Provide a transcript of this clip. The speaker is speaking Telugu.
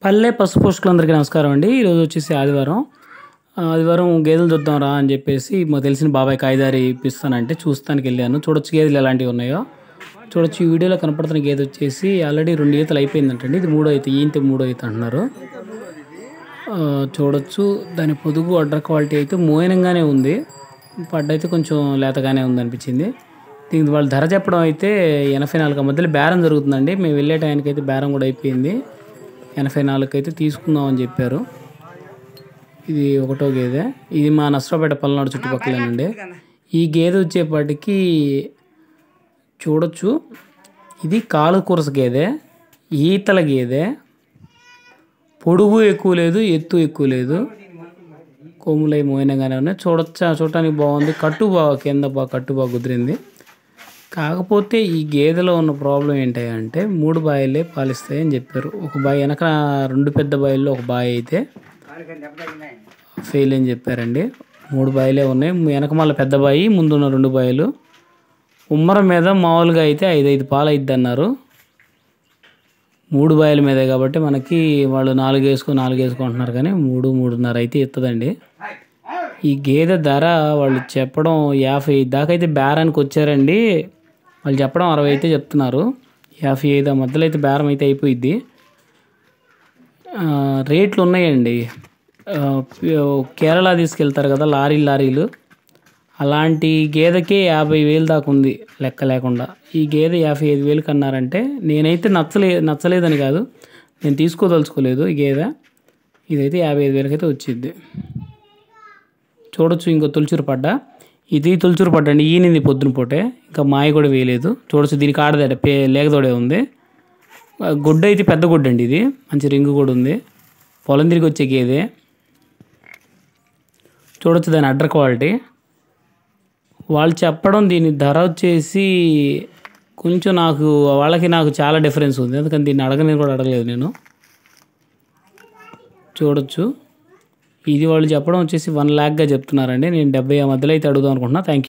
పల్లె పశు పోషకులందరికీ నమస్కారం అండి. ఈరోజు వచ్చేసి ఆదివారం గేదెలు చూద్దాం రా అని చెప్పేసి మాకు తెలిసిన బాబాయ్ కాయిదారి ఇప్పిస్తానంటే చూస్తానికి వెళ్ళాను. చూడొచ్చు గేదెలు ఎలాంటివి ఉన్నాయో. చూడొచ్చు ఈ వీడియోలో కనపడుతున్న గేదె వచ్చేసి ఆల్రెడీ 2 ఈతలు అయిపోయిందంటండి. ఇది మూడో ఈత, మూడో ఈత అంటున్నారు. చూడొచ్చు దాని పొదుగు అడ్డర్ క్వాలిటీ అయితే మోయనంగానే ఉంది. పడ్డైతే కొంచెం లేతగానే ఉంది అనిపించింది. దీనికి వాళ్ళు ధర చెప్పడం అయితే 84 మధ్యలో బేరం జరుగుతుందండి. మేము వెళ్ళే టైంకి అయితే బేరం కూడా అయిపోయింది. 84 అయితే తీసుకుందాం అని చెప్పారు. ఇది ఒకటో గేదె. ఇది మా నర్సరావుపేట పల్నాడు చుట్టుపక్కలేనండి. ఈ గేదె వచ్చేపాటికి చూడొచ్చు ఇది కాలు కూరస గేదె, ఈతల గేదె, పొడుగు ఎక్కువ లేదు, ఎత్తు ఎక్కువ లేదు, కొమ్ములై మోయినగానే ఉన్నాయి. చూడటానికి బాగుంది. కట్టు బాగా కుదిరింది. కాకపోతే ఈ గేదెలో ఉన్న ప్రాబ్లం ఏంటంటే 3 బాయిలే పాలిస్తాయి అని చెప్పారు. ఒక బాయి వెనక 2 పెద్ద బాయిల్లో ఒక బాయి అయితే ఫెయిల్ అని చెప్పారండి. 3 బాయిలే ఉన్నాయి. వెనక మళ్ళీ పెద్ద బాయి, ముందున్న 2 బాయిలు. ఉమ్మరం మీద మామూలుగా అయితే 5 పాలు అయిద్ది అన్నారు. 3 బాయిల మీదే కాబట్టి మనకి వాళ్ళు 4 వేసుకుంటున్నారు కానీ 3.5 అయితే ఇస్తుందండి. ఈ గేదె ధర వాళ్ళు చెప్పడం 50 దాకా అయితే బేరానికి వచ్చారండి. వాళ్ళు చెప్పడం 60 అయితే చెప్తున్నారు. 55 మధ్యలో అయితే బేరం అయితే అయిపోయిద్ది. రేట్లు ఉన్నాయండి. కేరళ తీసుకెళ్తారు కదా లారీలు, అలాంటి గేదెకే 50,000 దాకా ఉంది లెక్క లేకుండా. ఈ గేదె 55,000 అన్నారంటే నేనైతే నచ్చలేదని కాదు, నేను తీసుకోదలుచుకోలేదు ఈ గేదె. ఇదైతే 55,000 అయితే వచ్చింది. చూడొచ్చు ఇంకో తొలిచూరు పడ్డ. ఇది తొలిచూరు పడ్డ అండి. ఈనింది పొద్దున పూటే, ఇంకా మాయ కూడా వేయలేదు. చూడొచ్చు దీనికి ఆడదట లేకదోడే ఉంది. గుడ్డ అయితే పెద్ద గుడ్డ అండి. ఇది మంచి రింగు కూడా ఉంది. పొలం తిరిగి వచ్చే గేదె. చూడొచ్చు దాని అడ్డర్ క్వాలిటీ. వాళ్ళు చెప్పడం దీని ధర వచ్చేసి కొంచెం నాకు చాలా డిఫరెన్స్ ఉంది. అందుకని దీన్ని అడగలేదు నేను. చూడొచ్చు ఇది వాళ్ళు చెప్పడం వచ్చేసి 1 lakh చెప్తున్నారండి. నేను 70 మధ్యలో అయితే అడుగుదాం అనుకుంటున్నా. Thank you.